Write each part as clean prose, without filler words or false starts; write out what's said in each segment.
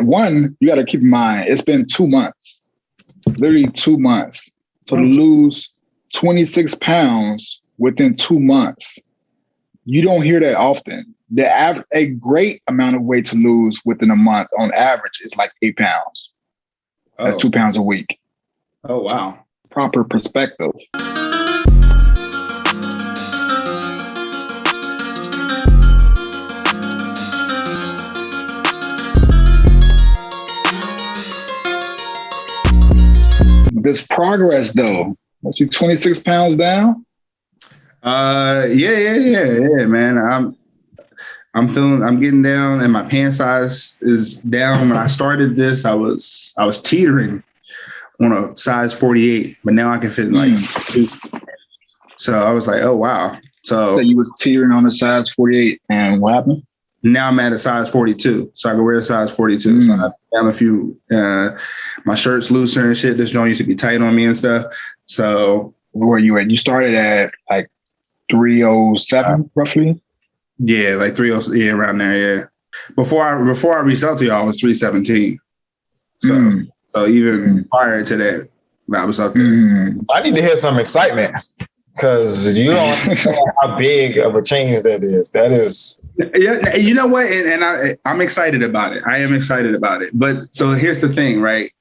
one, you got to keep in mind, it's been 2 months, literally 2 months. So to lose 26 pounds within 2 months, you don't hear that often. A great amount of weight to lose within a month on average is like 8 pounds. That's 2 pounds a week. Oh, wow. Proper perspective. This progress though, was you 26 pounds down? Yeah, man. I'm getting down, and my pant size is down. When I started this, I was teetering on a size 48, but now I can fit in like 2. So I was like, oh wow. So you was teetering on a size 48, and what happened? Now I'm at a size 42, so I can wear a size 42. So I have a few. My shirt's looser and shit. This joint used to be tight on me and stuff. So where were you at? You started at like 307 roughly. Yeah, like 307. Yeah, around there. Yeah. Before I reached out to y'all, I was 317. So even prior to that, I was up there. I need to hear some excitement, because you don't know how big of a change that is. That is. Yeah, you know what? And I'm excited about it. I am excited about it. But so here's the thing, right?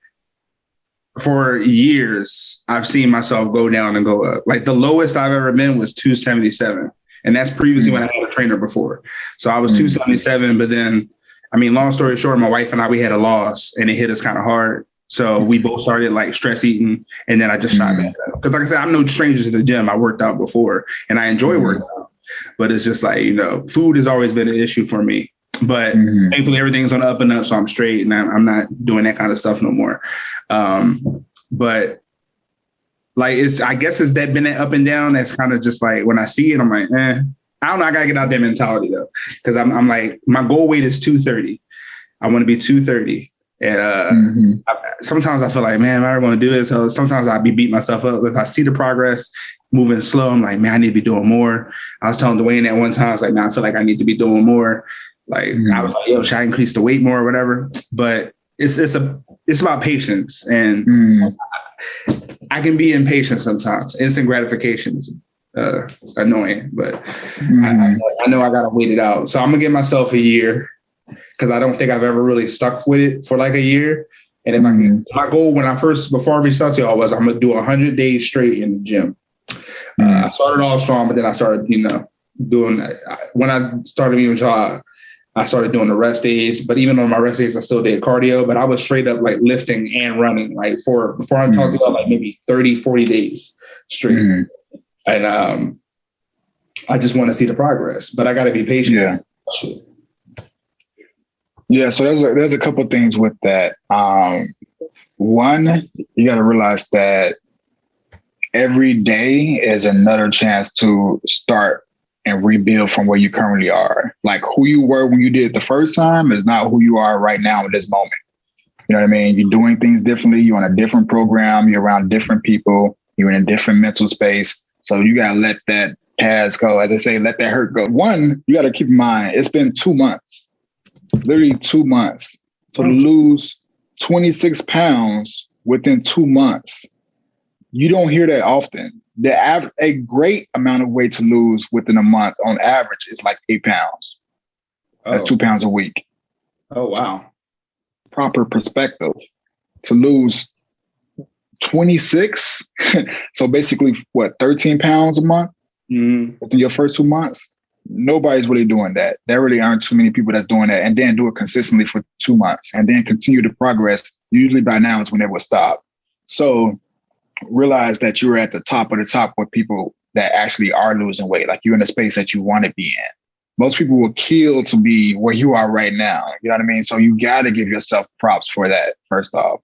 For years, I've seen myself go down and go up. Like the lowest I've ever been was 277. And that's previously when I had a trainer before. So I was 277. But then, I mean, long story short, my wife and I, we had a loss and it hit us kind of hard. So we both started like stress eating. And then I just shot back up. Because like I said, I'm no stranger to the gym. I worked out before and I enjoy working out. But it's just like, food has always been an issue for me. But thankfully, everything's on the up and up. So I'm straight and I'm not doing that kind of stuff no more. But like, I guess it's that been an up and down. That's kind of just like when I see it, I'm like, I don't know. I got to get out that mentality though. Because I'm like, my goal weight is 230. I want to be 230. And sometimes I feel like, man, I don't want to do this. So sometimes I'll be beating myself up. If I see the progress moving slow, I'm like, man, I need to be doing more. I was telling Dwayne that one time, I was like, man, I feel like I need to be doing more. Like I was like, yo, should I increase the weight more or whatever? But it's about patience, and I can be impatient sometimes. Instant gratification is annoying, but I know I gotta wait it out. So I'm gonna give myself a year, because I don't think I've ever really stuck with it for like a year. And if my goal before I reached out to y'all was I'm gonna do 100 days straight in the gym. I started off strong, but then I started, doing when I started being with y'all, I started doing the rest days. But even on my rest days, I still did cardio. But I was straight up like lifting and running like before I talked about like maybe 30, 40 days straight. And I just want to see the progress, but I got to be patient. Yeah. So there's a couple of things with that. One, you got to realize that every day is another chance to start and rebuild from where you currently are. Like who you were when you did it the first time is not who you are right now in this moment. You know what I mean? You're doing things differently. You're on a different program. You're around different people. You're in a different mental space. So you got to let that past go. As I say, let that hurt go. One, you got to keep in mind, it's been 2 months, literally 2 months. So to lose 26 pounds within 2 months, you don't hear that often. A great amount of weight to lose within a month on average is like 8 pounds. That's 2 pounds a week. Oh, wow. Proper perspective. To lose 26, so basically 13 pounds a month within your first 2 months? Nobody's really doing that. There really aren't too many people that's doing that, and then do it consistently for 2 months and then continue to progress. Usually by now is when they will stop. So realize that you're at the top of the top with people that actually are losing weight. Like you're in a space that you want to be in. Most people will kill to be where you are right now. You know what I mean? So you got to give yourself props for that, first off.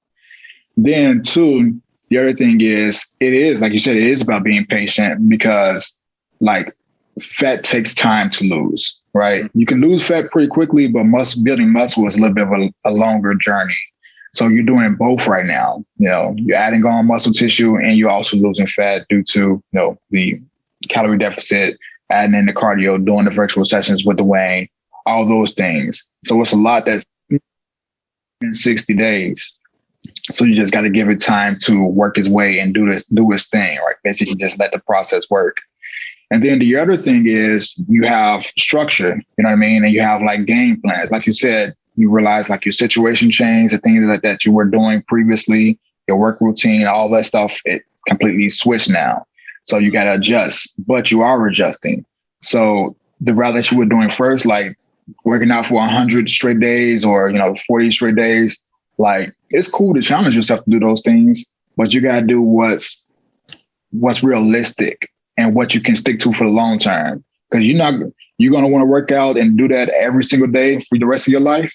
Then two, the other thing is, it is, like you said, it is about being patient, because like fat takes time to lose, right? You can lose fat pretty quickly, but building muscle is a little bit of a longer journey. So you're doing both right now. You're adding on muscle tissue and you're also losing fat due to, the calorie deficit, adding in the cardio, doing the virtual sessions with Dwayne, all those things. So it's a lot that's in 60 days. So you just got to give it time to work its way and do its thing, right? Basically just let the process work. And then the other thing is you have structure, you know what I mean? And you have like game plans. Like you said, you realize like your situation changed, the things that you were doing previously, your work routine, all that stuff, it completely switched now. So you got to adjust, but you are adjusting. So the route that you were doing first, like working out for 100 straight days or, 40 straight days, like it's cool to challenge yourself to do those things, but you got to do what's realistic and what you can stick to for the long term. Because you're going to want to work out and do that every single day for the rest of your life.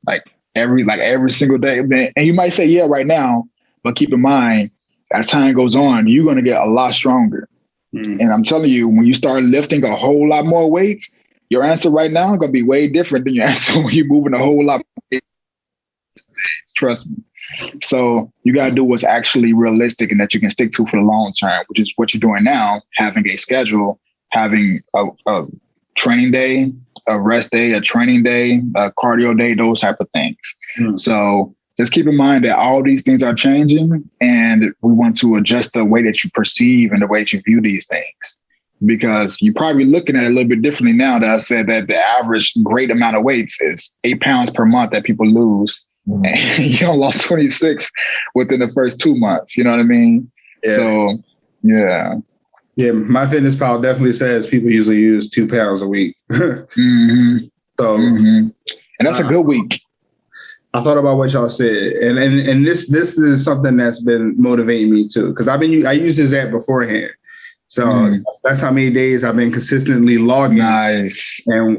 Like every single day. And you might say, yeah, right now, but keep in mind, as time goes on, you're going to get a lot stronger. And I'm telling you, when you start lifting a whole lot more weights, your answer right now is going to be way different than your answer when you're moving a whole lot more weights. Trust me. So you got to do what's actually realistic and that you can stick to for the long term, which is what you're doing now, having a schedule, having a training day, a rest day, a training day, a cardio day, those type of things. So just keep in mind that all these things are changing and we want to adjust the way that you perceive and the way that you view these things. Because you're probably looking at it a little bit differently now that I said that the average great amount of weights is 8 pounds per month that people lose. And you lost 26 within the first 2 months. You know what I mean? Yeah. So, yeah. Yeah, my fitness pal definitely says people usually use 2 pounds a week. So, and that's a good week. I thought about what y'all said, and this is something that's been motivating me too, because I used this app beforehand. So that's how many days I've been consistently logging. Nice. And